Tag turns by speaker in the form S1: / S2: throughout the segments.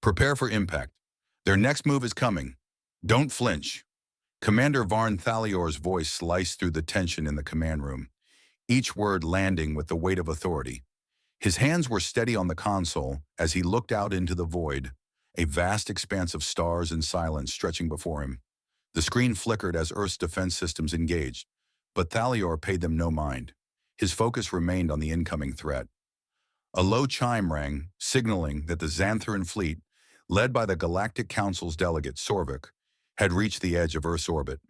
S1: Prepare for impact. Their next move is coming. Don't flinch. Commander Varn Thalior's voice sliced through the tension in the command room, each word landing with the weight of authority. His hands were steady on the console as he looked out into the void, a vast expanse of stars and silence stretching before him. The screen flickered as Earth's defense systems engaged, but Thalior paid them no mind. His focus remained on the incoming threat. A low chime rang, signaling that the Xantheran fleet, led by the Galactic Council's delegate Sorvik, had reached the edge of Earth's orbit.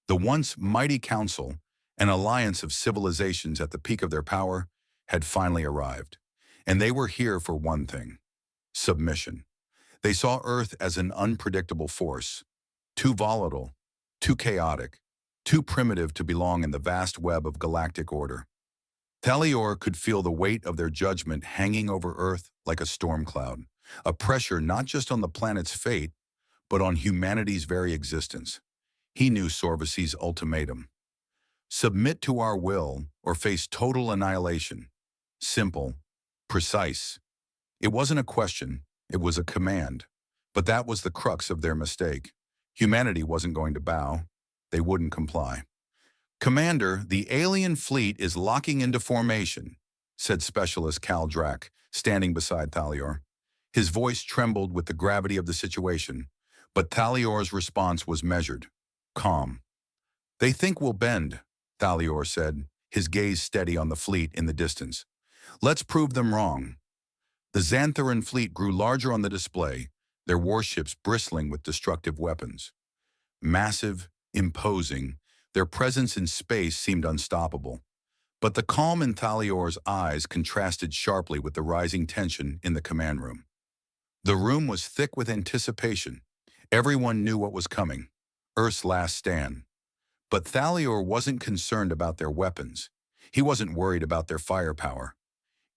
S1: The once mighty council, an alliance of civilizations at the peak of their power, had finally arrived. And they were here for one thing: submission. They saw Earth as an unpredictable force, too volatile, too chaotic, too primitive to belong in the vast web of galactic order. Thalior could feel the weight of their judgment hanging over Earth like a storm cloud, a pressure not just on the planet's fate, but on humanity's very existence. He knew Sorvisi's ultimatum: submit to our will or face total annihilation. Simple, precise. It wasn't a question, it was a command. But that was the crux of their mistake. Humanity wasn't going to bow. They wouldn't comply. "Commander, the alien fleet is locking into formation," said Specialist Cal Drac, standing beside Thalior. His voice trembled with the gravity of the situation, but Thalior's response was measured, calm. "They think we'll bend," Thalior said, his gaze steady on the fleet in the distance. "Let's prove them wrong." The Xantheran fleet grew larger on the display, their warships bristling with destructive weapons. Massive, imposing, their presence in space seemed unstoppable. But the calm in Thalior's eyes contrasted sharply with the rising tension in the command room. The room was thick with anticipation. Everyone knew what was coming: Earth's last stand. But Thalior wasn't concerned about their weapons. He wasn't worried about their firepower.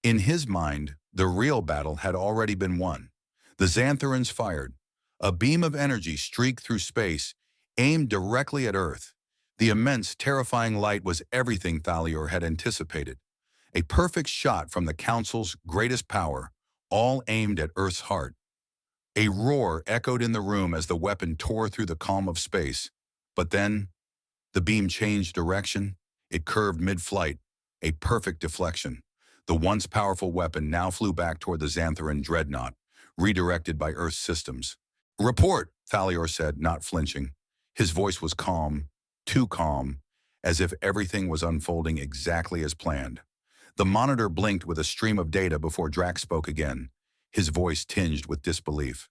S1: In his mind, the real battle had already been won. The Xantherans fired. A beam of energy streaked through space, aimed directly at Earth. The immense, terrifying light was everything Thalior had anticipated. A perfect shot from the Council's greatest power, all aimed at Earth's heart. A roar echoed in the room as the weapon tore through the calm of space. But then, the beam changed direction. It curved mid-flight, a perfect deflection. The once powerful weapon now flew back toward the Xantheran dreadnought, redirected by Earth's systems. "Report," Thalior said, not flinching. His voice was calm, too calm, as if everything was unfolding exactly as planned. The monitor blinked with a stream of data before Drax spoke again, his voice tinged with disbelief.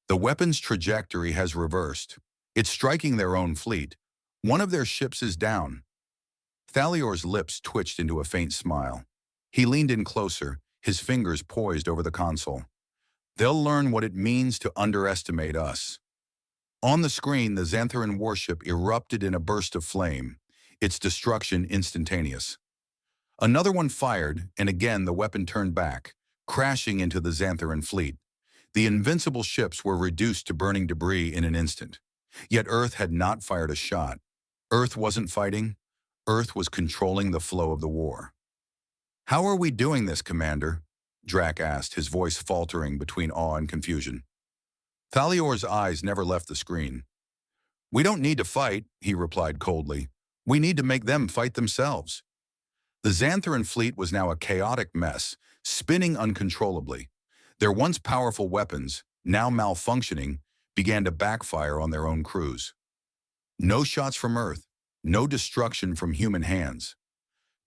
S1: "The weapon's trajectory has reversed. It's striking their own fleet. One of their ships is down." Thalior's lips twitched into a faint smile. He leaned in closer, his fingers poised over the console. "They'll learn what it means to underestimate us." On the screen, the Xantheran warship erupted in a burst of flame, its destruction instantaneous. Another one fired, and again the weapon turned back, crashing into the Xantheran fleet. The invincible ships were reduced to burning debris in an instant. Yet Earth had not fired a shot. Earth wasn't fighting. Earth was controlling the flow of the war. "How are we doing this, Commander?" Drac asked, his voice faltering between awe and confusion. Thalior's eyes never left the screen. "We don't need to fight," he replied coldly. "We need to make them fight themselves." The Xantheran fleet was now a chaotic mess, spinning uncontrollably. Their once powerful weapons, now malfunctioning, began to backfire on their own crews. No shots from Earth, no destruction from human hands.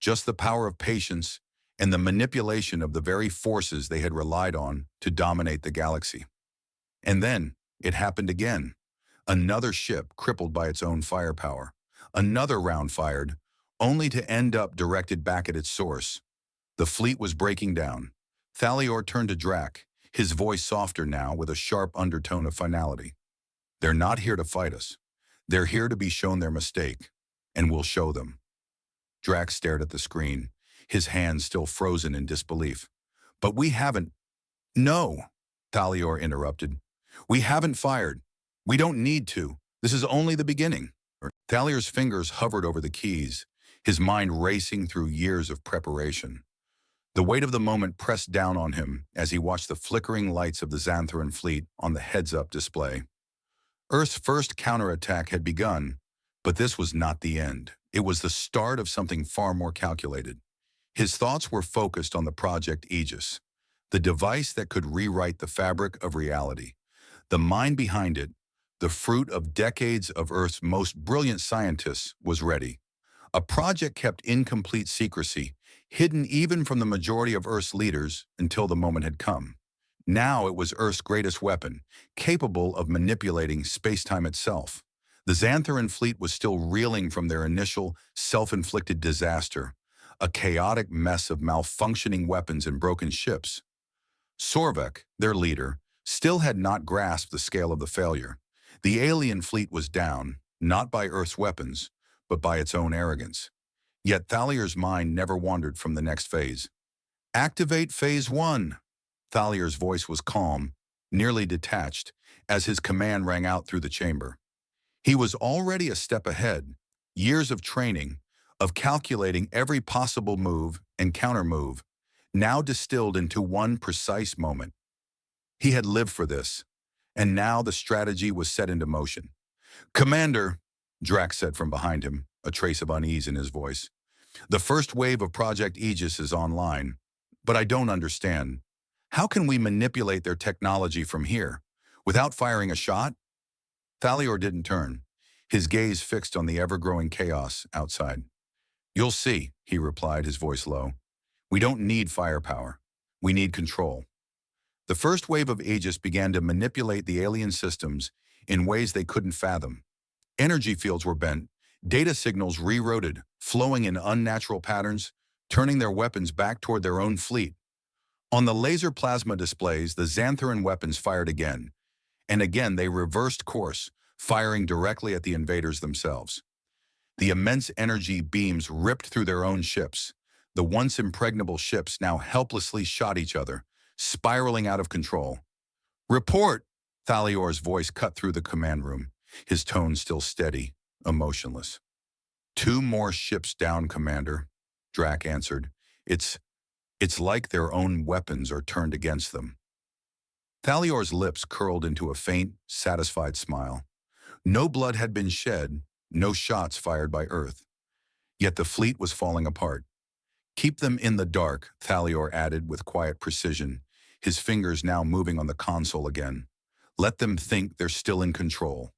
S1: Just the power of patience and the manipulation of the very forces they had relied on to dominate the galaxy. And then, it happened again. Another ship crippled by its own firepower. Another round fired, only to end up directed back at its source. The fleet was breaking down. Thalior turned to Drac, his voice softer now with a sharp undertone of finality. "They're not here to fight us. They're here to be shown their mistake, and we'll show them." Drac stared at the screen, his hands still frozen in disbelief. "But we haven't—" "No," Thalior interrupted. "We haven't fired. We don't need to. This is only the beginning." Thalior's fingers hovered over the keys, his mind racing through years of preparation. The weight of the moment pressed down on him as he watched the flickering lights of the Xantheran fleet on the heads-up display. Earth's first counterattack had begun, but this was not the end. It was the start of something far more calculated. His thoughts were focused on the Project Aegis, the device that could rewrite the fabric of reality. The mind behind it, the fruit of decades of Earth's most brilliant scientists, was ready. A project kept incomplete secrecy, hidden even from the majority of Earth's leaders until the moment had come. Now it was Earth's greatest weapon, capable of manipulating space-time itself. The Xantheran fleet was still reeling from their initial, self-inflicted disaster, a chaotic mess of malfunctioning weapons and broken ships. Sorvek, their leader, still had not grasped the scale of the failure. The alien fleet was down, not by Earth's weapons, but by its own arrogance. Yet Thalier's mind never wandered from the next phase. Activate Phase 1. Thalier's voice was calm, nearly detached, as his command rang out through the chamber. He was already a step ahead, years of training, of calculating every possible move and counter-move, now distilled into one precise moment. He had lived for this, and now the strategy was set into motion. "Commander," Drax said from behind him, a trace of unease in his voice. "The first wave of Project Aegis is online, but I don't understand. How can we manipulate their technology from here, without firing a shot?" Thalior didn't turn, his gaze fixed on the ever-growing chaos outside. "You'll see," he replied, his voice low. "We don't need firepower. We need control." The first wave of Aegis began to manipulate the alien systems in ways they couldn't fathom. Energy fields were bent, data signals rerouted, flowing in unnatural patterns, turning their weapons back toward their own fleet. On the laser plasma displays, the Xantheran weapons fired again, and again they reversed course, firing directly at the invaders themselves. The immense energy beams ripped through their own ships. The once impregnable ships now helplessly shot each other, spiraling out of control. "Report!" Thalior's voice cut through the command room, his tone still steady, emotionless. "2 more ships down, Commander," Drac answered. It's like their own weapons are turned against them." Thalior's lips curled into a faint, satisfied smile. No blood had been shed, no shots fired by Earth. Yet the fleet was falling apart. "Keep them in the dark," Thalior added with quiet precision, his fingers now moving on the console again. "Let them think they're still in control."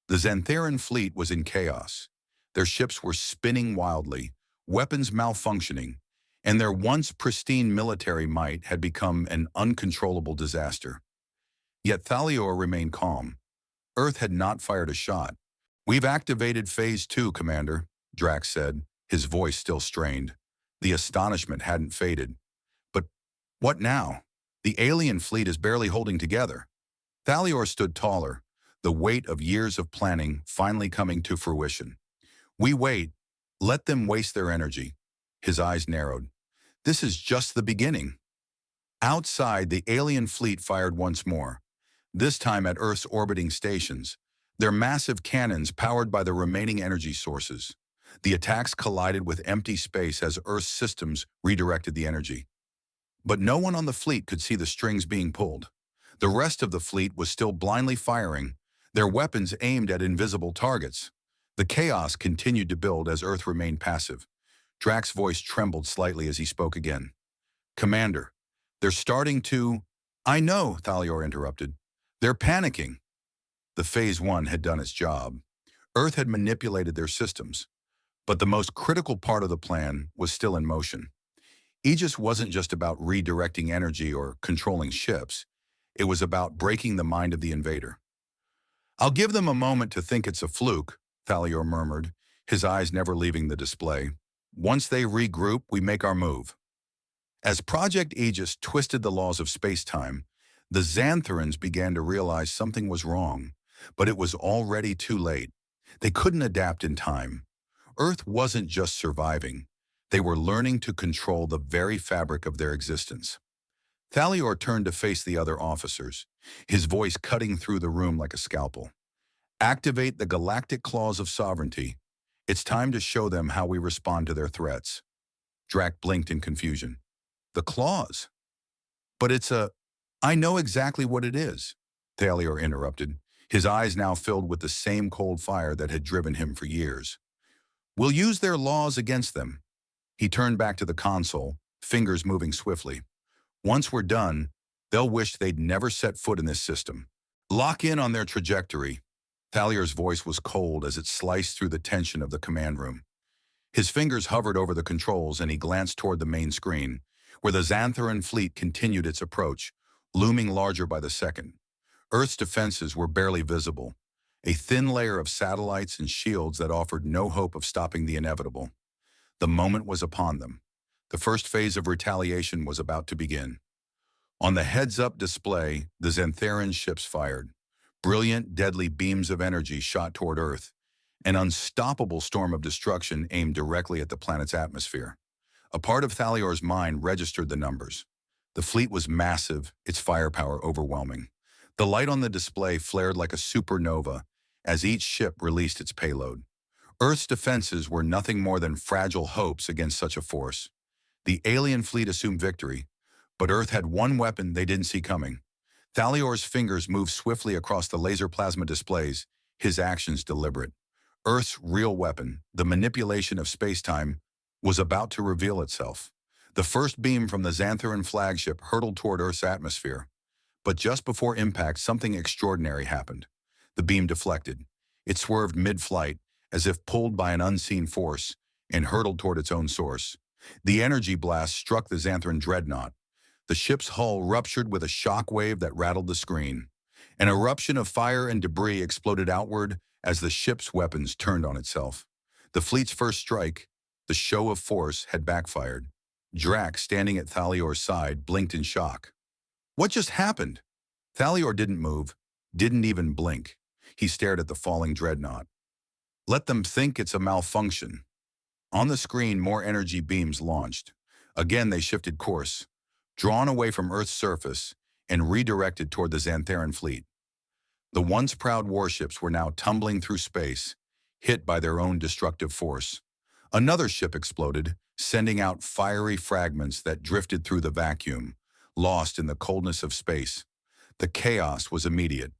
S1: The Xantheran fleet was in chaos. Their ships were spinning wildly, weapons malfunctioning, and their once pristine military might had become an uncontrollable disaster. Yet Thalior remained calm. Earth had not fired a shot. "We've activated Phase 2, Commander," Drax said, his voice still strained. The astonishment hadn't faded. "But what now? The alien fleet is barely holding together." Thalior stood taller, the weight of years of planning finally coming to fruition. "We wait. Let them waste their energy." His eyes narrowed. "This is just the beginning." Outside, the alien fleet fired once more, this time at Earth's orbiting stations, their massive cannons powered by the remaining energy sources. The attacks collided with empty space as Earth's systems redirected the energy. But no one on the fleet could see the strings being pulled. The rest of the fleet was still blindly firing, their weapons aimed at invisible targets. The chaos continued to build as Earth remained passive. Drax's voice trembled slightly as he spoke again. "Commander, they're starting to—" "I know," Thalior interrupted. "They're panicking." The Phase 1 had done its job. Earth had manipulated their systems. But the most critical part of the plan was still in motion. Aegis wasn't just about redirecting energy or controlling ships. It was about breaking the mind of the invader. "I'll give them a moment to think it's a fluke," Thalior murmured, his eyes never leaving the display. "Once they regroup, we make our move." As Project Aegis twisted the laws of space-time, the Xantherans began to realize something was wrong, but it was already too late. They couldn't adapt in time. Earth wasn't just surviving. They were learning to control the very fabric of their existence. Thalior turned to face the other officers, his voice cutting through the room like a scalpel. "Activate the Galactic Clause of Sovereignty. It's time to show them how we respond to their threats." Drac blinked in confusion. The claws. But I know exactly what it is, Thalior interrupted, his eyes now filled with the same cold fire that had driven him for years. We'll use their laws against them. He turned back to the console, fingers moving swiftly. Once we're done, they'll wish they'd never set foot in this system. Lock in on their trajectory. Thalior's voice was cold as it sliced through the tension of the command room. His fingers hovered over the controls and he glanced toward the main screen, where the Xantheran fleet continued its approach, looming larger by the second. Earth's defenses were barely visible, a thin layer of satellites and shields that offered no hope of stopping the inevitable. The moment was upon them. The first phase of retaliation was about to begin. On the heads-up display, the Xantheran ships fired. Brilliant, deadly beams of energy shot toward Earth. An unstoppable storm of destruction aimed directly at the planet's atmosphere. A part of Thalior's mind registered the numbers. The fleet was massive, its firepower overwhelming. The light on the display flared like a supernova as each ship released its payload. Earth's defenses were nothing more than fragile hopes against such a force. The alien fleet assumed victory, but Earth had one weapon they didn't see coming. Thalior's fingers moved swiftly across the laser plasma displays, his actions deliberate. Earth's real weapon, the manipulation of space-time, was about to reveal itself. The first beam from the Xantheran flagship hurtled toward Earth's atmosphere. But just before impact, something extraordinary happened. The beam deflected. It swerved mid-flight, as if pulled by an unseen force, and hurtled toward its own source. The energy blast struck the Xantheran dreadnought. The ship's hull ruptured with a shock wave that rattled the screen. An eruption of fire and debris exploded outward as the ship's weapons turned on itself. The fleet's first strike, the show of force, had backfired. Drac, standing at Thalior's side, blinked in shock. What just happened? Thalior didn't move, didn't even blink. He stared at the falling dreadnought. Let them think it's a malfunction. On the screen, more energy beams launched. Again, they shifted course, drawn away from Earth's surface and redirected toward the Xantheran fleet. The once proud warships were now tumbling through space, hit by their own destructive force. Another ship exploded, sending out fiery fragments that drifted through the vacuum, lost in the coldness of space. The chaos was immediate.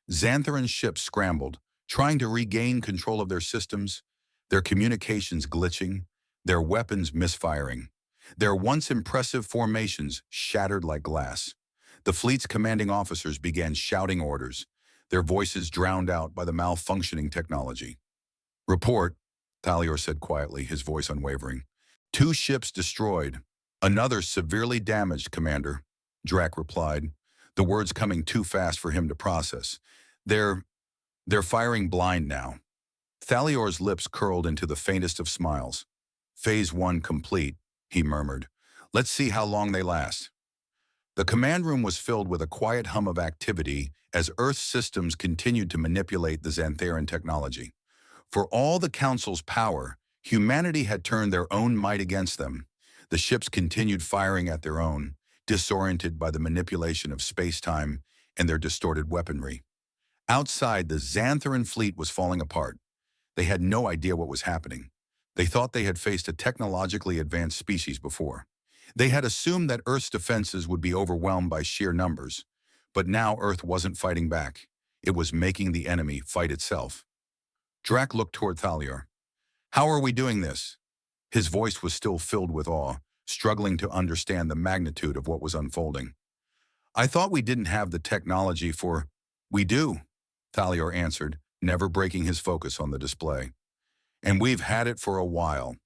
S1: Xantheran ships scrambled, trying to regain control of their systems, their communications glitching, their weapons misfiring. Their once impressive formations shattered like glass. The fleet's commanding officers began shouting orders, their voices drowned out by the malfunctioning technology. Report, Thalior said quietly, his voice unwavering. 2 ships destroyed. Another severely damaged, Commander, Drac replied, the words coming too fast for him to process. They're firing blind now. Thalior's lips curled into the faintest of smiles. Phase 1 complete, he murmured. Let's see how long they last. The command room was filled with a quiet hum of activity as Earth's systems continued to manipulate the Xantheran technology. For all the Council's power, humanity had turned their own might against them. The ships continued firing at their own, disoriented by the manipulation of space-time and their distorted weaponry. Outside, the Xantheran fleet was falling apart. They had no idea what was happening. They thought they had faced a technologically advanced species before. They had assumed that Earth's defenses would be overwhelmed by sheer numbers. But now Earth wasn't fighting back. It was making the enemy fight itself. Drac looked toward Thalior. How are we doing this? His voice was still filled with awe, struggling to understand the magnitude of what was unfolding. I thought we didn't have the technology for... We do, Thalior answered, never breaking his focus on the display. And we've had it for a while.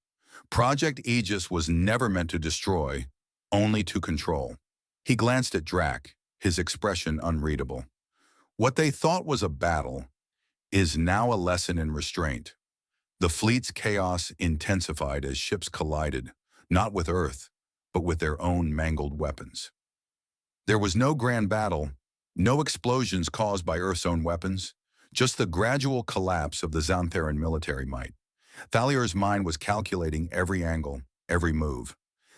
S1: Project Aegis was never meant to destroy, only to control. He glanced at Drac, his expression unreadable. What they thought was a battle is now a lesson in restraint. The fleet's chaos intensified as ships collided, not with Earth, but with their own mangled weapons. There was no grand battle, no explosions caused by Earth's own weapons, just the gradual collapse of the Xantheran military might. Thalior's mind was calculating every angle, every move.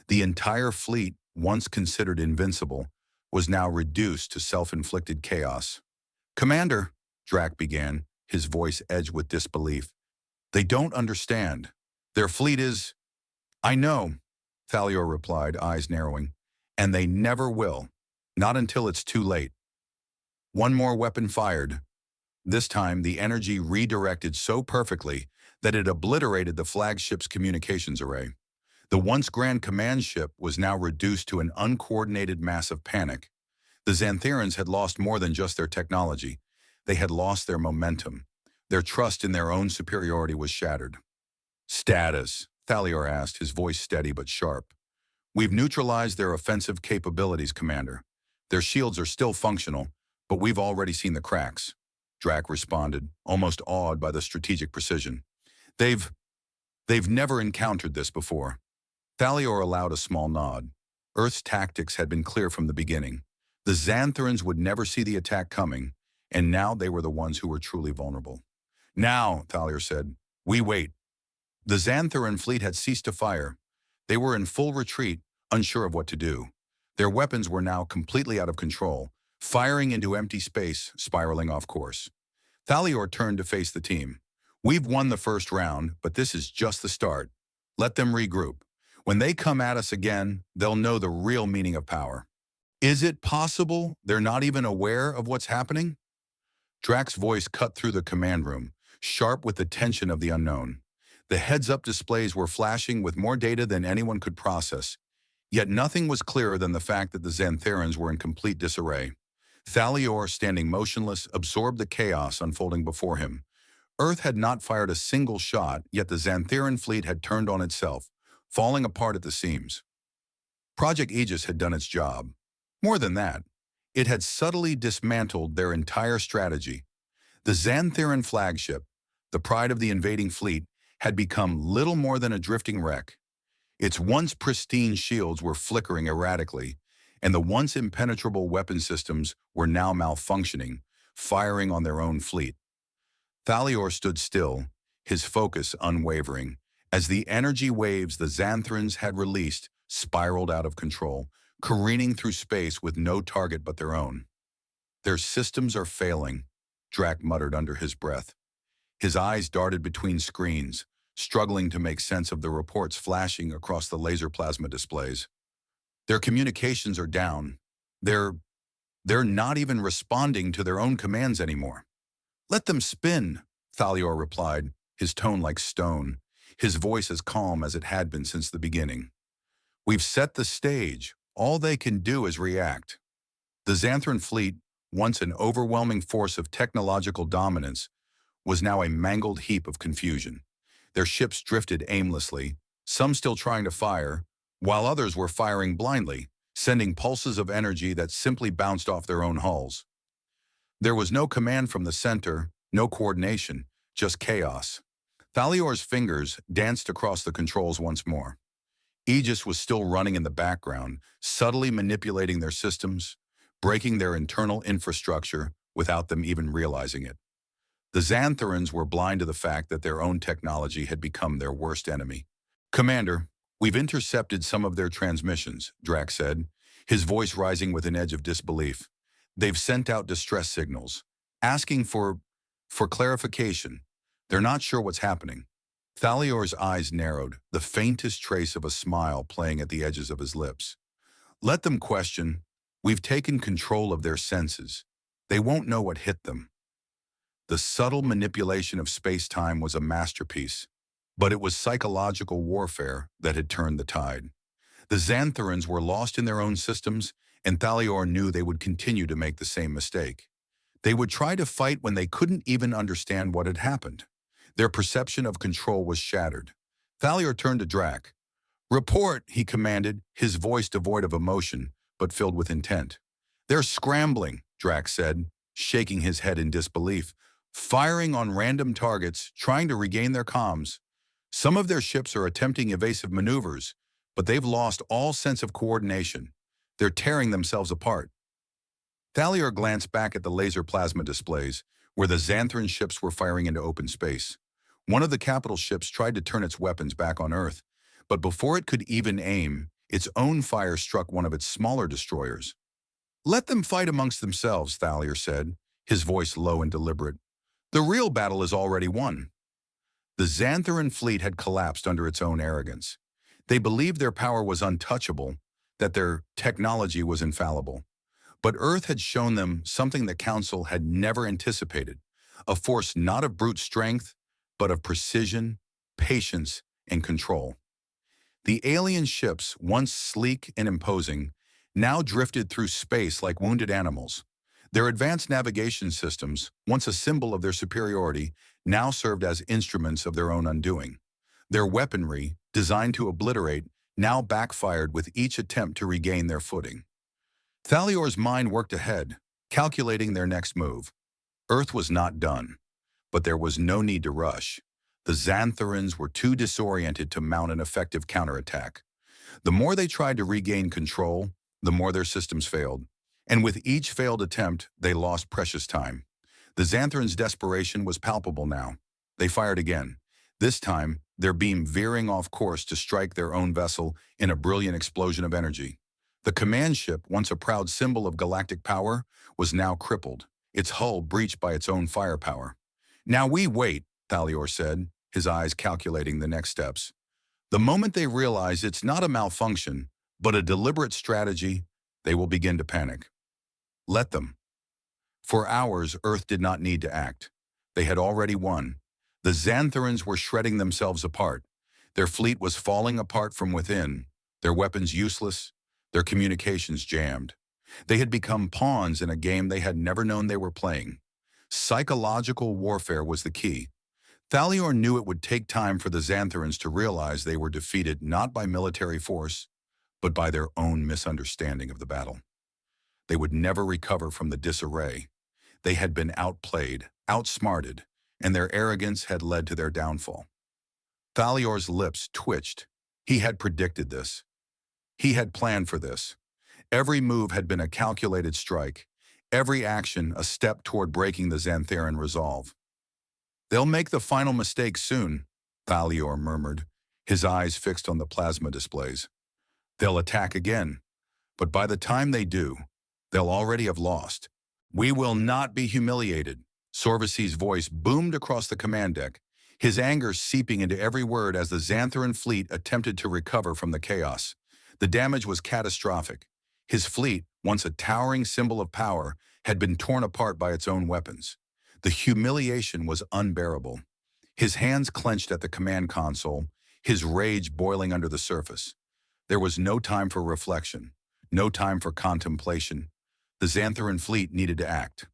S1: The entire fleet, once considered invincible, was now reduced to self-inflicted chaos. Commander, Drac began, his voice edged with disbelief. They don't understand. Their fleet is... I know, Thalior replied, eyes narrowing. And they never will. Not until it's too late. One more weapon fired. This time, the energy redirected so perfectly that it obliterated the flagship's communications array. The once grand command ship was now reduced to an uncoordinated mass of panic. The Xantherans had lost more than just their technology. They had lost their momentum. Their trust in their own superiority was shattered. Status, Thalior asked, his voice steady but sharp. We've neutralized their offensive capabilities, Commander. Their shields are still functional, but we've already seen the cracks. Drac responded, almost awed by the strategic precision. They've never encountered this before. Thalior allowed a small nod. Earth's tactics had been clear from the beginning. The Xantherans would never see the attack coming, and now they were the ones who were truly vulnerable. Now, Thalior said, we wait. The Xantheran fleet had ceased to fire. They were in full retreat, unsure of what to do. Their weapons were now completely out of control, firing into empty space, spiraling off course. Thalior turned to face the team. We've won the first round, but this is just the start. Let them regroup. When they come at us again, they'll know the real meaning of power. Is it possible they're not even aware of what's happening? Drac's voice cut through the command room, sharp with the tension of the unknown. The heads-up displays were flashing with more data than anyone could process, yet nothing was clearer than the fact that the Xantherans were in complete disarray. Thalior, standing motionless, absorbed the chaos unfolding before him. Earth had not fired a single shot, yet the Xantheran fleet had turned on itself, falling apart at the seams. Project Aegis had done its job. More than that, it had subtly dismantled their entire strategy. The Xantheran flagship, the pride of the invading fleet, had become little more than a drifting wreck. Its once pristine shields were flickering erratically, and the once impenetrable weapon systems were now malfunctioning, firing on their own fleet. Thalior stood still, his focus unwavering, as the energy waves the Xantherans had released spiraled out of control, careening through space with no target but their own. Their systems are failing, Drac muttered under his breath. His eyes darted between screens, struggling to make sense of the reports flashing across the laser plasma displays. Their communications are down. They're not even responding to their own commands anymore. Let them spin, Thalior replied, his tone like stone, his voice as calm as it had been since the beginning. We've set the stage. All they can do is react. The Xantheran fleet, once an overwhelming force of technological dominance, was now a mangled heap of confusion. Their ships drifted aimlessly, some still trying to fire, while others were firing blindly, sending pulses of energy that simply bounced off their own hulls. There was no command from the center, no coordination, just chaos. Thalior's fingers danced across the controls once more. Aegis was still running in the background, subtly manipulating their systems, breaking their internal infrastructure without them even realizing it. The Xantherans were blind to the fact that their own technology had become their worst enemy. Commander, we've intercepted some of their transmissions, Drac said, his voice rising with an edge of disbelief. They've sent out distress signals, asking for clarification. They're not sure what's happening. Thalior's eyes narrowed, the faintest trace of a smile playing at the edges of his lips. Let them question. We've taken control of their senses. They won't know what hit them. The subtle manipulation of space-time was a masterpiece, but it was psychological warfare that had turned the tide. The Xantherans were lost in their own systems, and Thalior knew they would continue to make the same mistake. They would try to fight when they couldn't even understand what had happened. Their perception of control was shattered. Thalior turned to Drac. Report, he commanded, his voice devoid of emotion, but filled with intent. They're scrambling, Drac said, shaking his head in disbelief, firing on random targets, trying to regain their comms. Some of their ships are attempting evasive maneuvers, but they've lost all sense of coordination. They're tearing themselves apart. Thalior glanced back at the laser plasma displays, where the Xantheran ships were firing into open space. One of the capital ships tried to turn its weapons back on Earth, but before it could even aim, its own fire struck one of its smaller destroyers. Let them fight amongst themselves, Thalior said, his voice low and deliberate. The real battle is already won. The Xantheran fleet had collapsed under its own arrogance. They believed their power was untouchable, that their technology was infallible. But Earth had shown them something the Council had never anticipated, a force not of brute strength, but of precision, patience, and control. The alien ships, once sleek and imposing, now drifted through space like wounded animals. Their advanced navigation systems, once a symbol of their superiority, now served as instruments of their own undoing. Their weaponry, designed to obliterate, now backfired with each attempt to regain their footing. Thalior's mind worked ahead, calculating their next move. Earth was not done, but there was no need to rush. The Xantharans were too disoriented to mount an effective counterattack. The more they tried to regain control, the more their systems failed. And with each failed attempt, they lost precious time. The Xantharans' desperation was palpable now. They fired again, this time their beam veering off course to strike their own vessel in a brilliant explosion of energy. The command ship, once a proud symbol of galactic power, was now crippled, its hull breached by its own firepower. "Now we wait," Thalior said, his eyes calculating the next steps. The moment they realize it's not a malfunction, but a deliberate strategy, they will begin to panic. Let them. For hours, Earth did not need to act. They had already won. The Xantharans were shredding themselves apart. Their fleet was falling apart from within, their weapons useless, their communications jammed. They had become pawns in a game they had never known they were playing. Psychological warfare was the key. Thalior knew it would take time for the Xantharans to realize they were defeated not by military force, but by their own misunderstanding of the battle. They would never recover from the disarray. They had been outplayed, outsmarted, and their arrogance had led to their downfall. Thalior's lips twitched. He had predicted this. He had planned for this. Every move had been a calculated strike, every action a step toward breaking the Xantharan resolve. "They'll make the final mistake soon," Thalior murmured, his eyes fixed on the plasma displays. "They'll attack again, but by the time they do, they'll already have lost. We will not be humiliated." Sorvasi's voice boomed across the command deck, his anger seeping into every word as the Xantharan fleet attempted to recover from the chaos. The damage was catastrophic. His fleet, once a towering symbol of power, had been torn apart by its own weapons. The humiliation was unbearable. His hands clenched at the command console, his rage boiling under the surface. There was no time for reflection, no time for contemplation. The Xantharan fleet needed to act.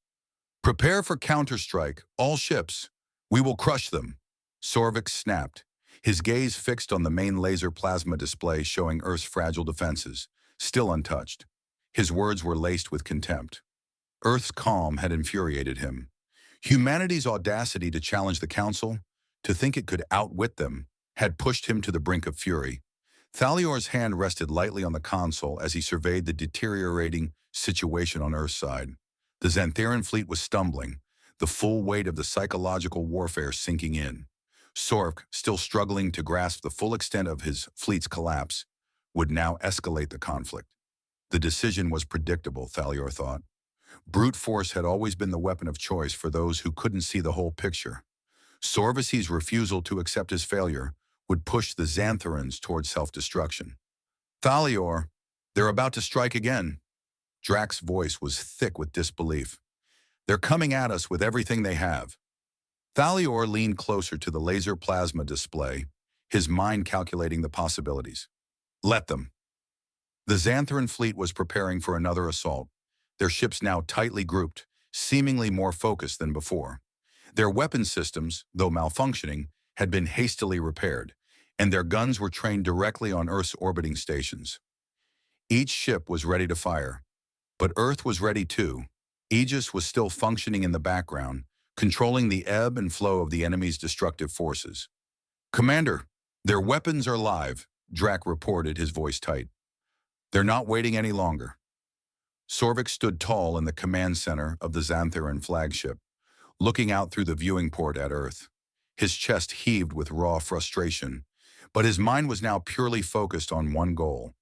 S1: "Prepare for counterstrike, all ships. We will crush them." Sorvik snapped, his gaze fixed on the main laser plasma display showing Earth's fragile defenses, still untouched. His words were laced with contempt. Earth's calm had infuriated him. Humanity's audacity to challenge the Council, to think it could outwit them, had pushed him to the brink of fury. Thalior's hand rested lightly on the console as he surveyed the deteriorating situation on Earth's side. The Xantharan fleet was stumbling, the full weight of the psychological warfare sinking in. Sorvik, still struggling to grasp the full extent of his fleet's collapse, would now escalate the conflict. The decision was predictable, Thalior thought. Brute force had always been the weapon of choice for those who couldn't see the whole picture. Sorvasi's refusal to accept his failure would push the Xantharans toward self-destruction. "Thalior, they're about to strike again." Drax's voice was thick with disbelief. "They're coming at us with everything they have." Thalior leaned closer to the laser plasma display, his mind calculating the possibilities. "Let them." The Xantharan fleet was preparing for another assault, their ships now tightly grouped, seemingly more focused than before. Their weapon systems, though malfunctioning, had been hastily repaired, and their guns were trained directly on Earth's orbiting stations. Each ship was ready to fire, but Earth was ready too. Aegis was still functioning in the background, controlling the ebb and flow of the enemy's destructive forces. "Commander, their weapons are live," Drax reported, his voice tight. "They're not waiting any longer." Sorvik stood tall in the command center of the Xantharan flagship, looking out through the viewing port at Earth. His chest heaved with raw frustration, but his mind was now purely focused on one goal: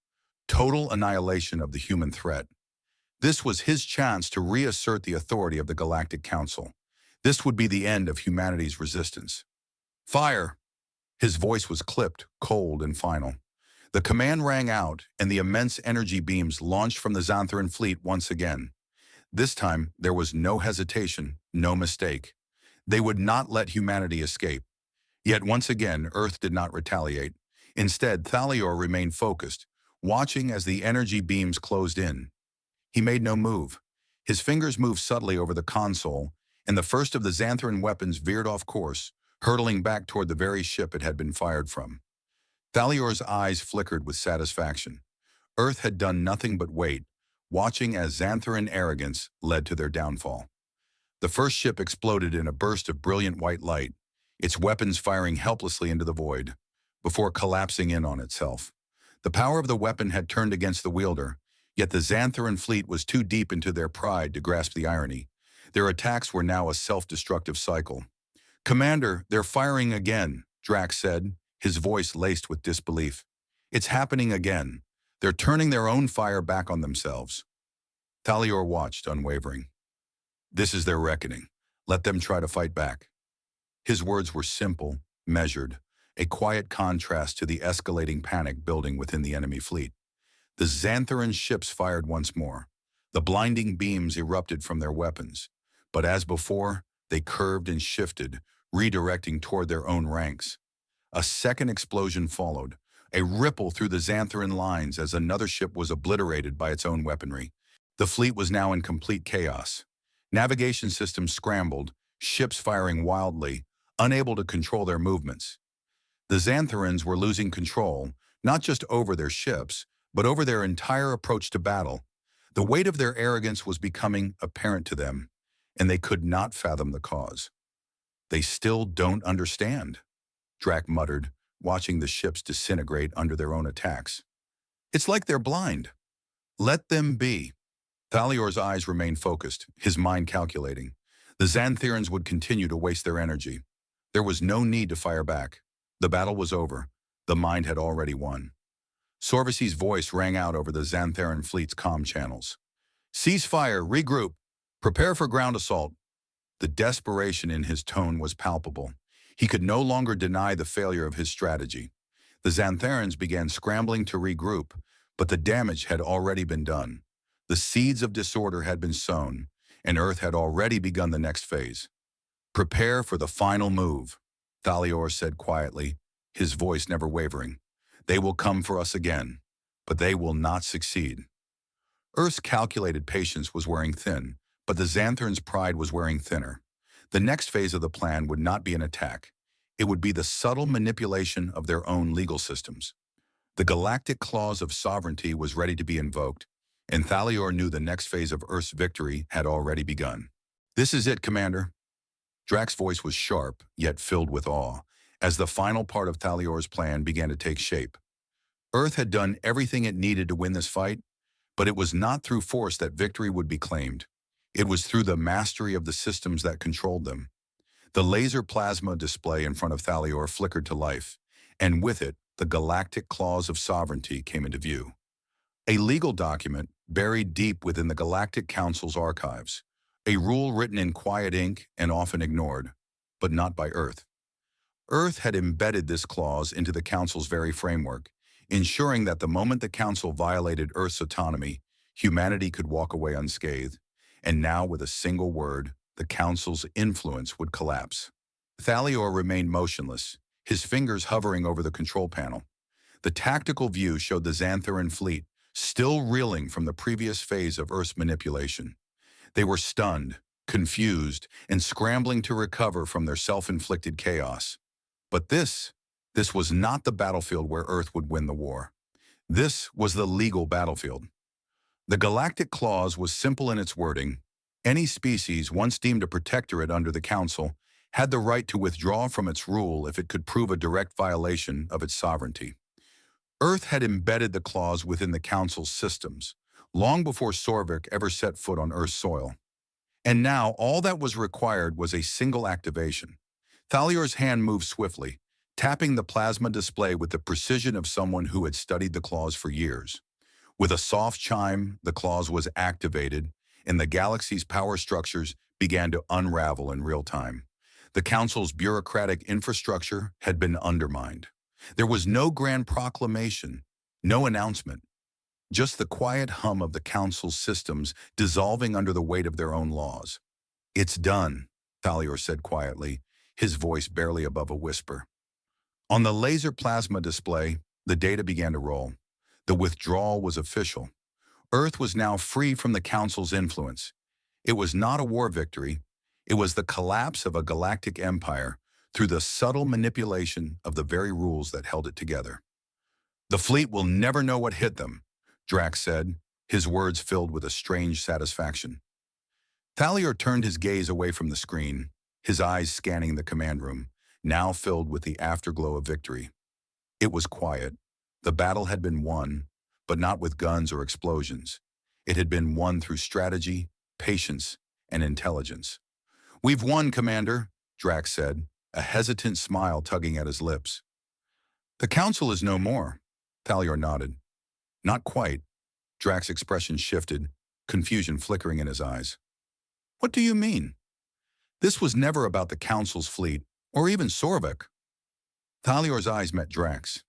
S1: total annihilation of the human threat. This was his chance to reassert the authority of the Galactic Council. This would be the end of humanity's resistance. "Fire!" His voice was clipped, cold, and final. The command rang out, and the immense energy beams launched from the Xantheran fleet once again. This time, there was no hesitation, no mistake. They would not let humanity escape. Yet once again, Earth did not retaliate. Instead, Thalior remained focused, watching as the energy beams closed in. He made no move. His fingers moved subtly over the console, and the first of the Xantheran weapons veered off course, hurtling back toward the very ship it had been fired from. Thalior's eyes flickered with satisfaction. Earth had done nothing but wait, watching as Xantheran arrogance led to their downfall. The first ship exploded in a burst of brilliant white light, its weapons firing helplessly into the void, before collapsing in on itself. The power of the weapon had turned against the wielder, yet the Xantheran fleet was too deep into their pride to grasp the irony. Their attacks were now a self-destructive cycle. "Commander, they're firing again," Drax said, his voice laced with disbelief. "It's happening again. They're turning their own fire back on themselves." Thalior watched, unwavering. "This is their reckoning. Let them try to fight back." His words were simple, measured, a quiet contrast to the escalating panic building within the enemy fleet. The Xantheran ships fired once more. The blinding beams erupted from their weapons. But as before, they curved and shifted, redirecting toward their own ranks. A second explosion followed, a ripple through the Xantheran lines as another ship was obliterated by its own weaponry. The fleet was now in complete chaos. Navigation systems scrambled, ships firing wildly, unable to control their movements. The Xantherans were losing control, not just over their ships, but over their entire approach to battle. The weight of their arrogance was becoming apparent to them, and they could not fathom the cause. "They still don't understand," Drac muttered, watching the ships disintegrate under their own attacks. "It's like they're blind. Let them be." Thalior's eyes remained focused, his mind calculating. The Xantherans would continue to waste their energy. There was no need to fire back. The battle was over. The mind had already won. Sorvisi's voice rang out over the Xantheran fleet's comm channels. "Cease fire, regroup, prepare for ground assault." The desperation in his tone was palpable. He could no longer deny the failure of his strategy. The Xantherans began scrambling to regroup, but the damage had already been done. The seeds of disorder had been sown, and Earth had already begun the next phase. "Prepare for the final move," Thalior said quietly, his voice never wavering. "They will come for us again, but they will not succeed." Earth's calculated patience was wearing thin, but the Xantherans' pride was wearing thinner. The next phase of the plan would not be an attack. It would be the subtle manipulation of their own legal systems. The Galactic Clause of Sovereignty was ready to be invoked, and Thalior knew the next phase of Earth's victory had already begun. "This is it, Commander." Drax's voice was sharp, yet filled with awe, as the final part of Thalior's plan began to take shape. Earth had done everything it needed to win this fight, but it was not through force that victory would be claimed. It was through the mastery of the systems that controlled them. The laser plasma display in front of Thalior flickered to life, and with it, the Galactic Clause of Sovereignty came into view. A legal document buried deep within the Galactic Council's archives, a rule written in quiet ink and often ignored, but not by Earth. Earth had embedded this clause into the Council's very framework, ensuring that the moment the Council violated Earth's autonomy, humanity could walk away unscathed, and now with a single word, the Council's influence would collapse. Thalior remained motionless, his fingers hovering over the control panel. The tactical view showed the Xantheran fleet, still reeling from the previous phase of Earth's manipulation. They were stunned, confused, and scrambling to recover from their self-inflicted chaos. But this was not the battlefield where Earth would win the war. This was the legal battlefield. The Galactic Clause was simple in its wording. Any species once deemed a protectorate under the Council had the right to withdraw from its rule if it could prove a direct violation of its sovereignty. Earth had embedded the clause within the Council's systems, long before Sorvik ever set foot on Earth's soil. And now all that was required was a single activation. Thalior's hand moved swiftly, tapping the plasma display with the precision of someone who had studied the clause for years. With a soft chime, the clause was activated, and the galaxy's power structures began to unravel in real time. The Council's bureaucratic infrastructure had been undermined. There was no grand proclamation, No announcement, just the quiet hum of the Council's systems dissolving under the weight of their own laws. "It's done," Thalior said quietly, his voice barely above a whisper. On the laser plasma display, the data began to roll. The withdrawal was official. Earth was now free from the Council's influence. It was not a war victory. It was the collapse of a galactic empire through the subtle manipulation of the very rules that held it together. "The fleet will never know what hit them," Drax said, his words filled with a strange satisfaction. Thalior turned his gaze away from the screen, his eyes scanning the command room, now filled with the afterglow of victory. It was quiet. The battle had been won, but not with guns or explosions. It had been won through strategy, patience, and intelligence. "We've won, Commander," Drax said, a hesitant smile tugging at his lips. "The Council is no more," Thalior nodded. "Not quite." Drax's expression shifted, confusion flickering in his eyes. "What do you mean? This was never about the Council's fleet, or even Sorvik." Thalior's eyes met Drax.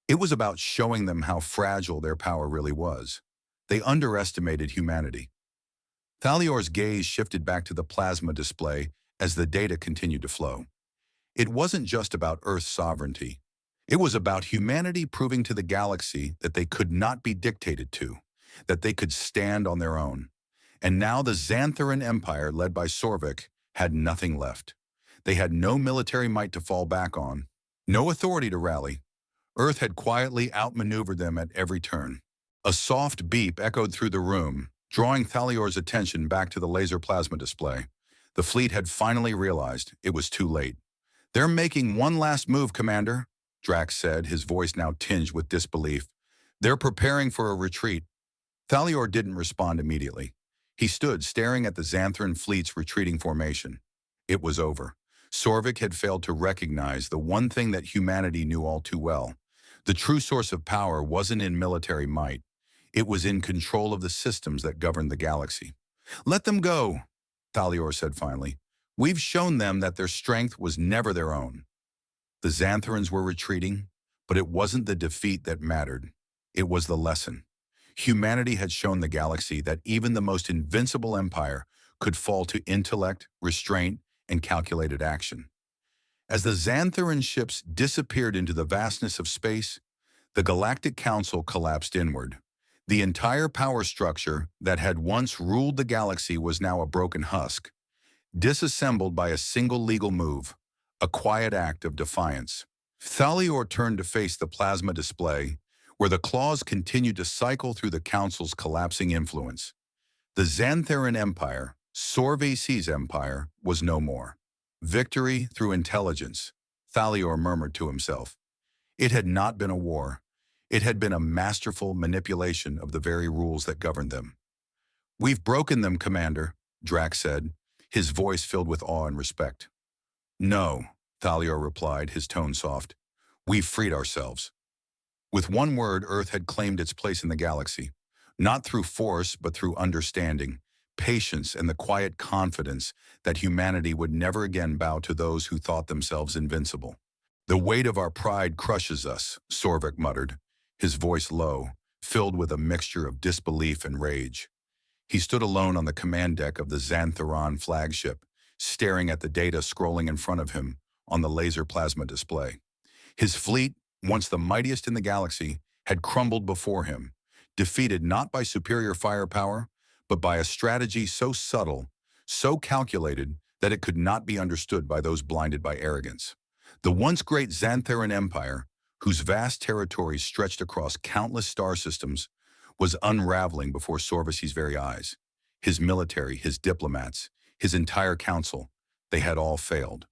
S1: It was about showing them how fragile their power really was. They underestimated humanity. Thalior's gaze shifted back to the plasma display as the data continued to flow. It wasn't just about Earth's sovereignty. It was about humanity proving to the galaxy that they could not be dictated to, that they could stand on their own. And now the Xantheran Empire, led by Sorvik, had nothing left. They had no military might to fall back on, no authority to rally. Earth had quietly outmaneuvered them at every turn. A soft beep echoed through the room, drawing Thalior's attention back to the laser plasma display. The fleet had finally realized it was too late. "They're making one last move, Commander," Drax said, his voice now tinged with disbelief. "They're preparing for a retreat." Thalior didn't respond immediately. He stood staring at the Xantheran fleet's retreating formation. It was over. Sorvik had failed to recognize the one thing that humanity knew all too well. The true source of power wasn't in military might. It was in control of the systems that governed the galaxy. "Let them go," Thalior said finally. "We've shown them that their strength was never their own." The Xantherans were retreating, but it wasn't the defeat that mattered. It was the lesson. Humanity had shown the galaxy that even the most invincible empire could fall to intellect, restraint, and calculated action. As the Xantheran ships disappeared into the vastness of space, the Galactic Council collapsed inward. The entire power structure that had once ruled the galaxy was now a broken husk, disassembled by a single legal move, a quiet act of defiance. Thalior turned to face the plasma display, where the claws continued to cycle through the Council's collapsing influence. The Xantheran Empire, Sorvek's empire, was no more. Victory through intelligence, Thalior murmured to himself. It had not been a war. It had been a masterful manipulation of the very rules that governed them. "We've broken them, Commander," Drax said, his voice filled with awe and respect. "No," Thalior replied, his tone soft. "We've freed ourselves." With one word, Earth had claimed its place in the galaxy, not through force but through understanding, patience, and the quiet confidence that humanity would never again bow to those who thought themselves invincible. "The weight of our pride crushes us," Sorvik muttered, his voice low, filled with a mixture of disbelief and rage. He stood alone on the command deck of the Xantheran flagship, staring at the data scrolling in front of him on the laser plasma display. His fleet, once the mightiest in the galaxy, had crumbled before him, defeated not by superior firepower, but by a strategy so subtle, so calculated, that it could not be understood by those blinded by arrogance. The once great Xantheran Empire, whose vast territories stretched across countless star systems, was unraveling before Sorvek's very eyes. His military, his diplomats, his entire council, they had all failed.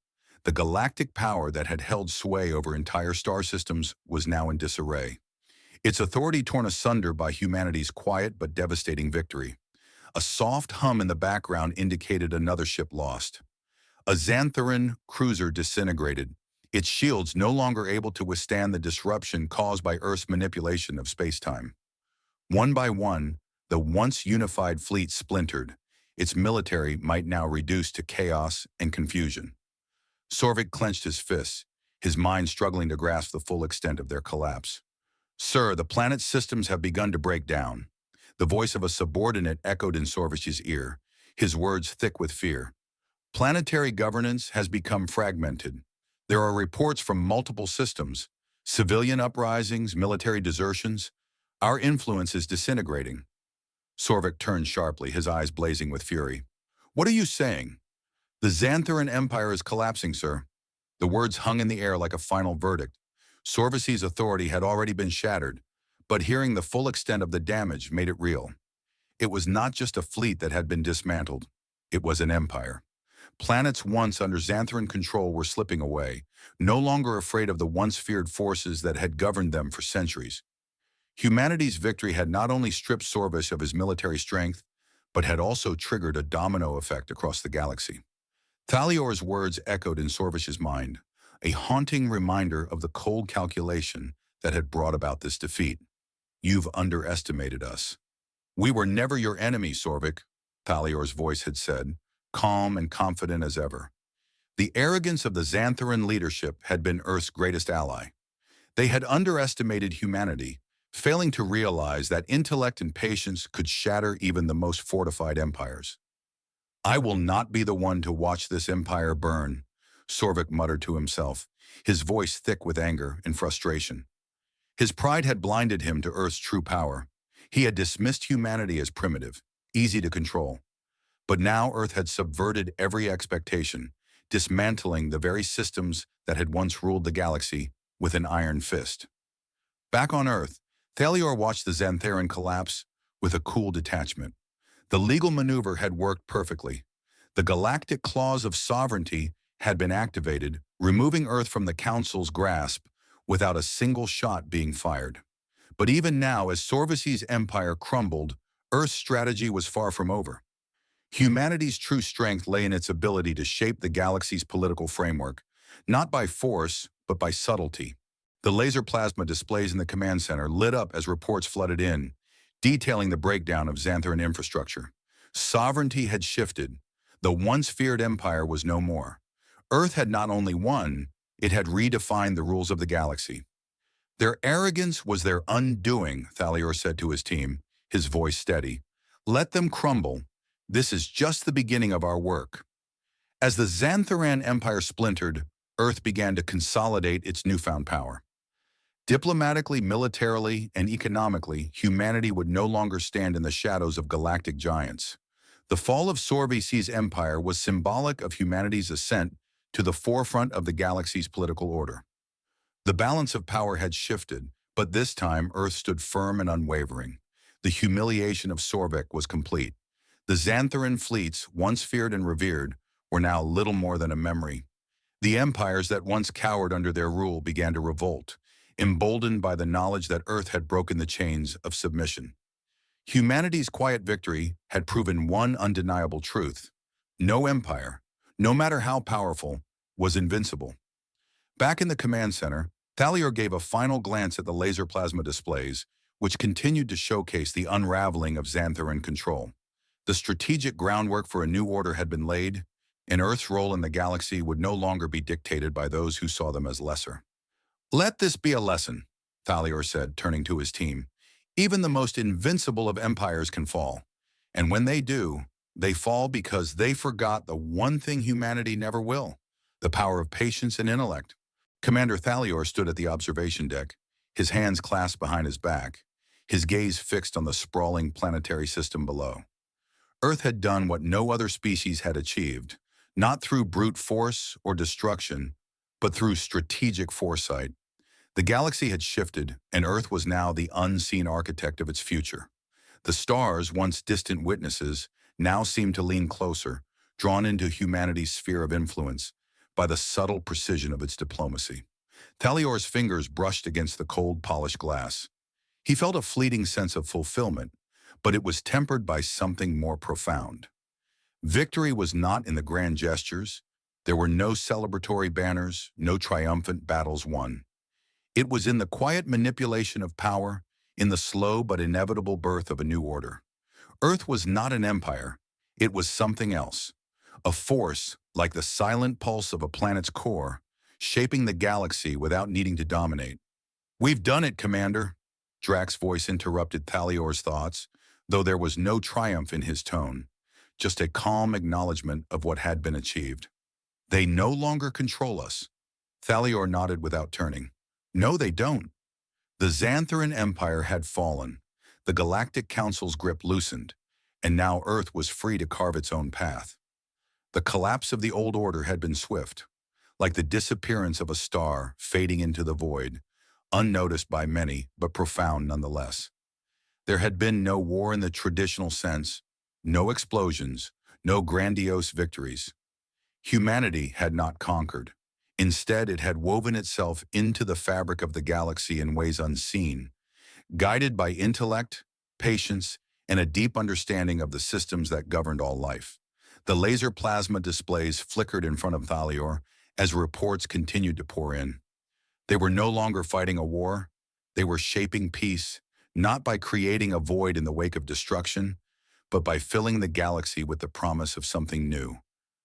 S1: The galactic power that had held sway over entire star systems was now in disarray. Its authority torn asunder by humanity's quiet but devastating victory. A soft hum in the background indicated another ship lost. A Xantheran cruiser disintegrated, its shields no longer able to withstand the disruption caused by Earth's manipulation of space-time. One by one, the once unified fleet splintered, its military might now reduced to chaos and confusion. Sorvik clenched his fists, his mind struggling to grasp the full extent of their collapse. Sir, the planet's systems have begun to break down. The voice of a subordinate echoed in Sorvish's ear, his words thick with fear. Planetary governance has become fragmented. There are reports from multiple systems, civilian uprisings, military desertions. Our influence is disintegrating. Sorvik turned sharply, his eyes blazing with fury. What are you saying? The Xantheran Empire is collapsing, sir. The words hung in the air like a final verdict. Sorvisi's authority had already been shattered, but hearing the full extent of the damage made it real. It was not just a fleet that had been dismantled. It was an empire. Planets once under Xantheran control were slipping away, no longer afraid of the once feared forces that had governed them for centuries. Humanity's victory had not only stripped Sorvis of his military strength, but had also triggered a domino effect across the galaxy. Thalior's words echoed in Sorvish's mind, a haunting reminder of the cold calculation that had brought about this defeat. You've underestimated us. We were never your enemy, Sorvik, Thalior's voice had said, calm and confident as ever. The arrogance of the Xantheran leadership had been Earth's greatest ally. They had underestimated humanity, failing to realize that intellect and patience could shatter even the most fortified empires. I will not be the one to watch this empire burn, Sorvik muttered to himself, his voice thick with anger and frustration. His pride had blinded him to Earth's true power. He had dismissed humanity as primitive, easy to control. But now Earth had subverted every expectation, dismantling the very systems that had once ruled the galaxy with an iron fist. Back on Earth, Thalior watched the Xantheran collapse with a cool detachment. The legal maneuver had worked perfectly. The galactic clause of sovereignty had been activated, removing Earth from the Council's grasp without a single shot being fired. But even now, as Sorvisi's empire crumbled, Earth's strategy was far from over. Humanity's true strength lay in its ability to shape the galaxy's political framework, not by force, but by subtlety. The laser plasma displays in the command center lit up as reports flooded in, detailing the breakdown of Xantheran infrastructure. Sovereignty had shifted. The once feared empire was no more. Earth had not only won, it had redefined the rules of the galaxy. Their arrogance was their undoing, Thalior said to his team, his voice steady. Let them crumble. This is just the beginning of our work. As the Xantheran Empire splintered, Earth began to consolidate its newfound power. Diplomatically, militarily, and economically, humanity would no longer stand in the shadows of galactic giants. The fall of Sorvisi's empire was symbolic of humanity's ascent to the forefront of the galaxy's political order. The balance of power had shifted, but this time Earth stood firm and unwavering. The humiliation of Sorvik was complete. The Xantheran fleets, once feared and revered, were now little more than a memory. The empires that once cowered under their rule began to revolt, emboldened by the knowledge that Earth had broken the chains of submission. Humanity's quiet victory had proven one undeniable truth. No empire, no matter how powerful, was invincible. Back in the command center, Thalior gave a final glance at the laser plasma displays, which continued to showcase the unraveling of Xantheran control. The strategic groundwork for a new order had been laid, and Earth's role in the galaxy would no longer be dictated by those who saw them as lesser. Let this be a lesson, Thalior said, turning to his team. Even the most invincible of empires can fall, and when they do, they fall because they forgot the one thing humanity never will, the power of patience and intellect. Commander Thalior stood at the observation deck, his hands clasped behind his back, his gaze fixed on the sprawling planetary system below. Earth had done what no other species had achieved, not through brute force or destruction, but through strategic foresight. The galaxy had shifted, and Earth was now the unseen architect of its future. The stars, once distant witnesses, now seemed to lean closer, drawn into humanity's sphere of influence by the subtle precision of its diplomacy. Thalior's fingers brushed against the cold, polished glass. He felt a fleeting sense of fulfillment, but it was tempered by something more profound. Victory was not in the grand gestures. There were no celebratory banners, no triumphant battles won. It was in the quiet manipulation of power, in the slow but inevitable birth of a new order. Earth was not an empire. It was something else. A force, like the silent pulse of a planet's core, shaping the galaxy without needing to dominate. We've done it, Commander, Drax's voice interrupted Thalior's thoughts, though there was no triumph in his tone, just a calm acknowledgement of what had been achieved. They no longer control us. Thalior nodded without turning. No, they don't. The Xantheran Empire had fallen. The Galactic Council's grip loosened, and now Earth was free to carve its own path. The collapse of the old order had been swift, like the disappearance of a star fading into the void, unnoticed by many, but profound nonetheless. There had been no war in the traditional sense, no explosions, no grandiose victories. Humanity had not conquered. Instead, it had woven itself into the fabric of the galaxy in ways unseen, guided by intellect, patience, and a deep understanding of the systems that governed all life. The laser plasma displays flickered in front of Thalior as reports continued to pour in. They were no longer fighting a war. They were shaping peace, not by creating a void in the wake of destruction, but by filling the galaxy with the promise of something new,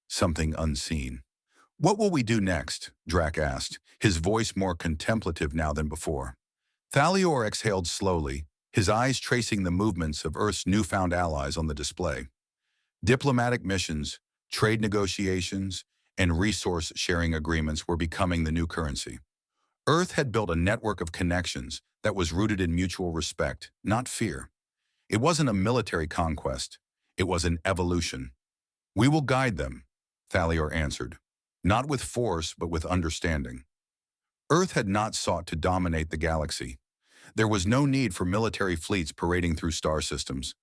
S1: something unseen. What will we do next? Drax asked, his voice more contemplative now than before. Thalior exhaled slowly, his eyes tracing the movements of Earth's newfound allies on the display. Diplomatic missions, trade negotiations, and resource-sharing agreements were becoming the new currency. Earth had built a network of connections that was rooted in mutual respect, not fear. It wasn't a military conquest. It was an evolution. We will guide them, Thalior answered, not with force but with understanding. Earth had not sought to dominate the galaxy. There was no need for military fleets parading through star systems.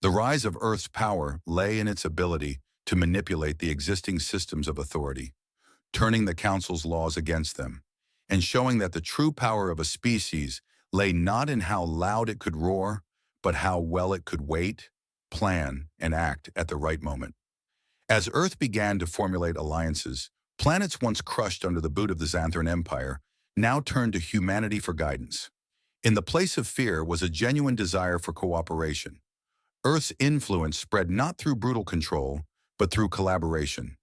S1: The rise of Earth's power lay in its ability to manipulate the existing systems of authority, turning the Council's laws against them, and showing that the true power of a species lay not in how loud it could roar, but how well it could wait, plan, and act at the right moment. As Earth began to formulate alliances, planets once crushed under the boot of the Xantheran Empire now turned to humanity for guidance. In the place of fear was a genuine desire for cooperation. Earth's influence spread not through brutal control, but through collaboration.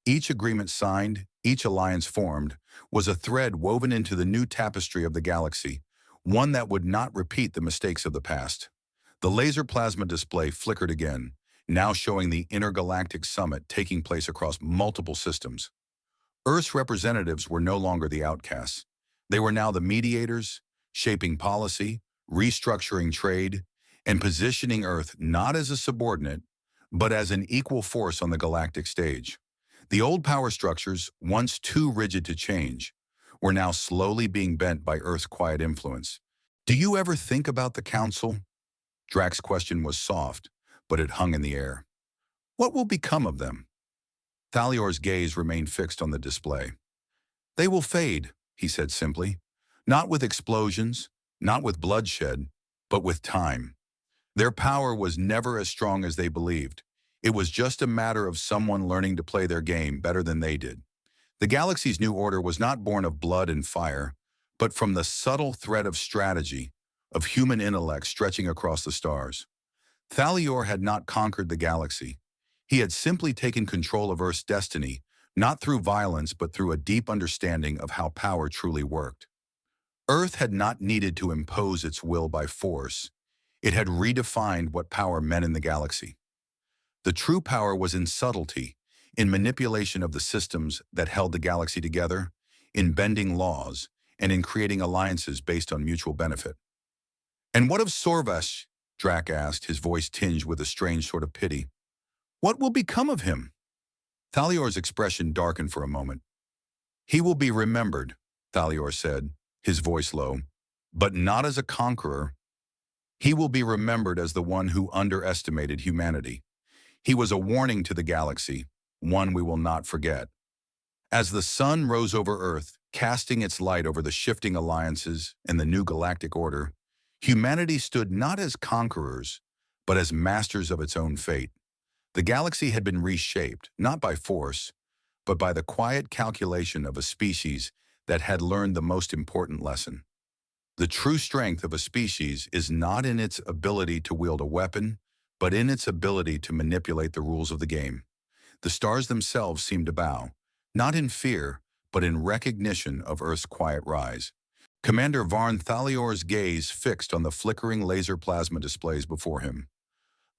S1: Each agreement signed, each alliance formed, was a thread woven into the new tapestry of the galaxy, one that would not repeat the mistakes of the past. The laser plasma display flickered again, now showing the intergalactic summit taking place across multiple systems. Earth's representatives were no longer the outcasts. They were now the mediators, shaping policy, restructuring trade, and positioning Earth not as a subordinate, but as an equal force on the galactic stage. The old power structures, once too rigid to change, were now slowly being bent by Earth's quiet influence. Do you ever think about the Council? Drax's question was soft, but it hung in the air. What will become of them? Thalior's gaze remained fixed on the display. They will fade, he said simply. Not with explosions, not with bloodshed, but with time. Their power was never as strong as they believed. It was just a matter of someone learning to play their game better than they did. The galaxy's new order was not born of blood and fire, but from the subtle thread of strategy, of human intellect stretching across the stars. Thalior had not conquered the galaxy. He had simply taken control of Earth's destiny, not through violence but through a deep understanding of how power truly worked. Earth had not needed to impose its will by force. It had redefined what power meant in the galaxy. The true power was in subtlety, in manipulation of the systems that held the galaxy together, in bending laws, and in creating alliances based on mutual benefit. And what of Sorvesh? Drax asked, his voice tinged with a strange sort of pity. What will become of him? Thalior's expression darkened for a moment. He will be remembered, Thalior said, his voice low, but not as a conqueror. He will be remembered as the one who underestimated humanity. He was a warning to the galaxy, one we will not forget. As the sun rose over Earth, casting its light over the shifting alliances and the new galactic order, humanity stood not as conquerors, but as masters of its own fate. The galaxy had been reshaped, not by force, but by the quiet calculation of a species that had learned the most important lesson. The true strength of a species is not in its ability to wield a weapon, but in its ability to manipulate the rules of the game. The stars themselves seemed to bow, not in fear, but in recognition of Earth's quiet rise. Commander Varn Thalior's gaze fixed on the flickering laser plasma displays before him.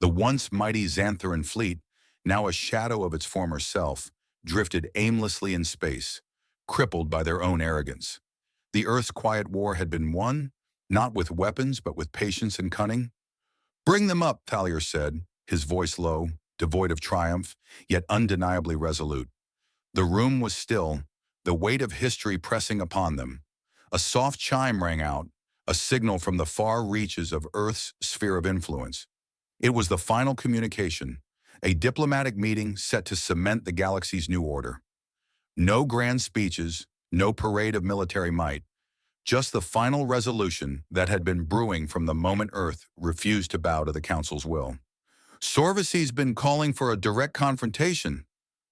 S1: The once mighty Xantheran fleet, now a shadow of its former self, drifted aimlessly in space, crippled by their own arrogance. The Earth's quiet war had been won, not with weapons but with patience and cunning. "Bring them up," Thalior said, his voice low, devoid of triumph, yet undeniably resolute. The room was still, the weight of history pressing upon them. A soft chime rang out, a signal from the far reaches of Earth's sphere of influence. It was the final communication, a diplomatic meeting set to cement the galaxy's new order. No grand speeches, no parade of military might, just the final resolution that had been brewing from the moment Earth refused to bow to the Council's will. "Sorvisi's been calling for a direct confrontation,"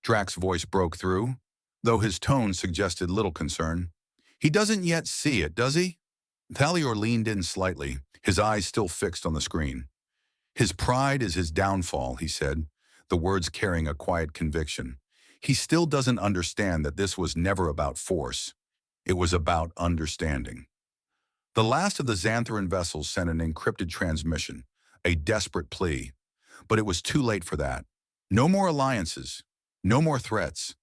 S1: Drax's voice broke through, though his tone suggested little concern. "He doesn't yet see it, does he?" Thalior leaned in slightly, his eyes still fixed on the screen. "His pride is his downfall," he said, the words carrying a quiet conviction. "He still doesn't understand that this was never about force. It was about understanding." The last of the Xantheran vessels sent an encrypted transmission, a desperate plea. But it was too late for that. No more alliances, no more threats.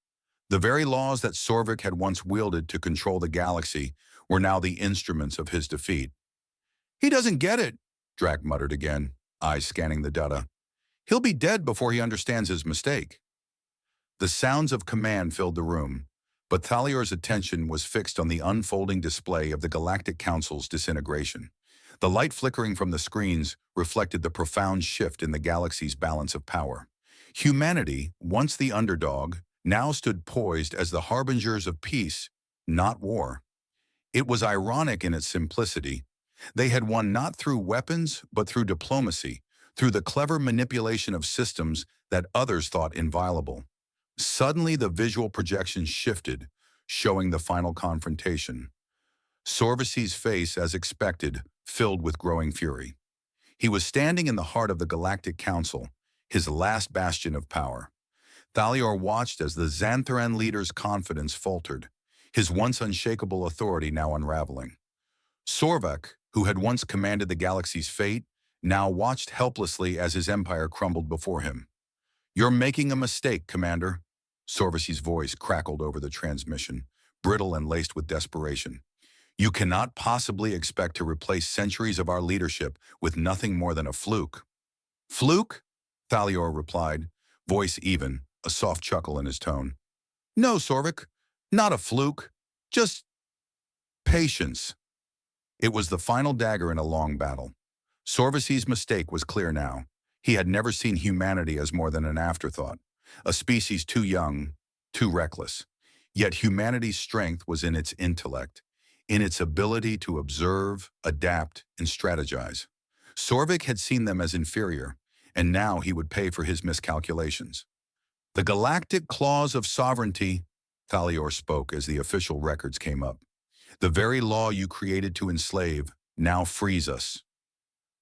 S1: The very laws that Sorvik had once wielded to control the galaxy were now the instruments of his defeat. "He doesn't get it," Drax muttered again, eyes scanning the data. "He'll be dead before he understands his mistake." The sounds of command filled the room, but Thalior's attention was fixed on the unfolding display of the Galactic Council's disintegration. The light flickering from the screens reflected the profound shift in the galaxy's balance of power. Humanity, once the underdog, now stood poised as the harbingers of peace, not war. It was ironic in its simplicity. They had won not through weapons, but through diplomacy, through the clever manipulation of systems that others thought inviolable. Suddenly, the visual projection shifted, showing the final confrontation. Sorvisi's face, as expected, filled with growing fury. He was standing in the heart of the Galactic Council, his last bastion of power. Thalior watched as the Xantheran leader's confidence faltered, his once unshakable authority now unraveling. Sorvik, who had once commanded the galaxy's fate, now watched helplessly as his empire crumbled before him. "You're making a mistake, Commander." Sorvisi's voice crackled over the transmission, brittle and laced with desperation. "You cannot possibly expect to replace centuries of our leadership with nothing more than a fluke." "Fluke?" Thalior replied, voice even, a soft chuckle in his tone. "No, Sorvik, not a fluke. Just patience." It was the final dagger in a long battle. Sorvisi's mistake was clear now. He had never seen humanity as more than an afterthought, a species too young, too reckless. Yet humanity's strength was in its intellect, in its ability to observe, adapt, and strategize. Sorvik had seen them as inferior, and now he would pay for his miscalculations. "The Galactic Clause of Sovereignty," Thalior spoke as the official records came up. "The very law you created to enslave now frees us."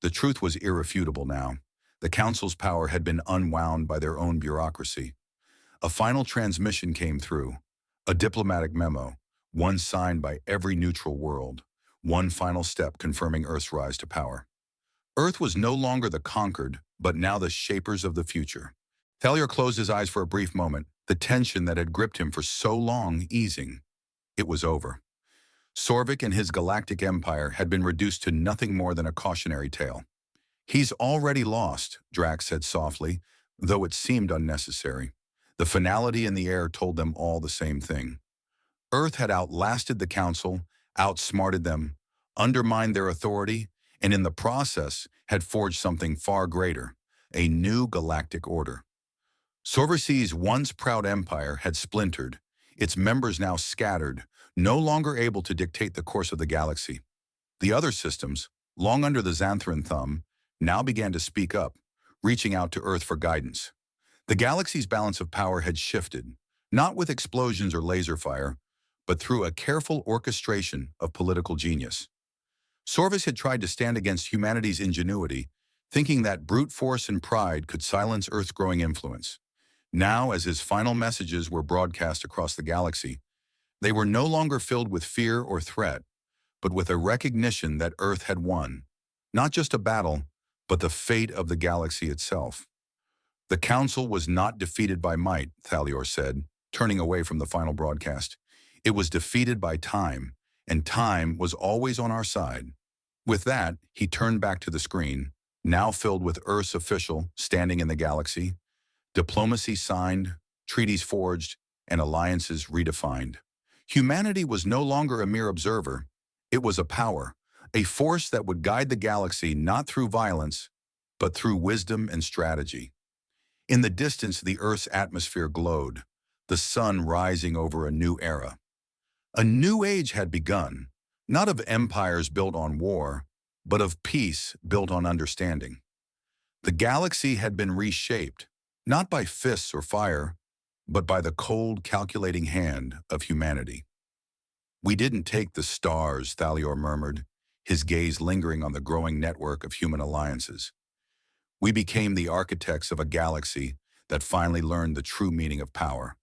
S1: The truth was irrefutable now. The Council's power had been unwound by their own bureaucracy. A final transmission came through, a diplomatic memo, one signed by every neutral world, one final step confirming Earth's rise to power. Earth was no longer the conquered, but now the shapers of the future. Thalior closed his eyes for a brief moment, the tension that had gripped him for so long easing. It was over. Sorvik and his galactic empire had been reduced to nothing more than a cautionary tale. "He's already lost," Drax said softly, though it seemed unnecessary. The finality in the air told them all the same thing. Earth had outlasted the Council, outsmarted them, undermined their authority, and in the process had forged something far greater, a new galactic order. Sorvisi's once proud empire had splintered, its members now scattered, no longer able to dictate the course of the galaxy. The other systems, long under the Xantheran thumb, now began to speak up, reaching out to Earth for guidance. The galaxy's balance of power had shifted, not with explosions or laser fire, but through a careful orchestration of political genius. Sorvis had tried to stand against humanity's ingenuity, thinking that brute force and pride could silence Earth's growing influence. Now, as his final messages were broadcast across the galaxy, they were no longer filled with fear or threat, but with a recognition that Earth had won. Not just a battle, but the fate of the galaxy itself. The Council was not defeated by might, Thalior said, turning away from the final broadcast. It was defeated by time, and time was always on our side. With that, he turned back to the screen, now filled with Earth's official standing in the galaxy, diplomacy signed, treaties forged, and alliances redefined. Humanity was no longer a mere observer. It was a power, a force that would guide the galaxy not through violence, but through wisdom and strategy. In the distance, the Earth's atmosphere glowed, the sun rising over a new era. A new age had begun, not of empires built on war, but of peace built on understanding. The galaxy had been reshaped, not by fists or fire, but by the cold, calculating hand of humanity. "We didn't take the stars," Thalior murmured, his gaze lingering on the growing network of human alliances. "We became the architects of a galaxy that finally learned the true meaning of power."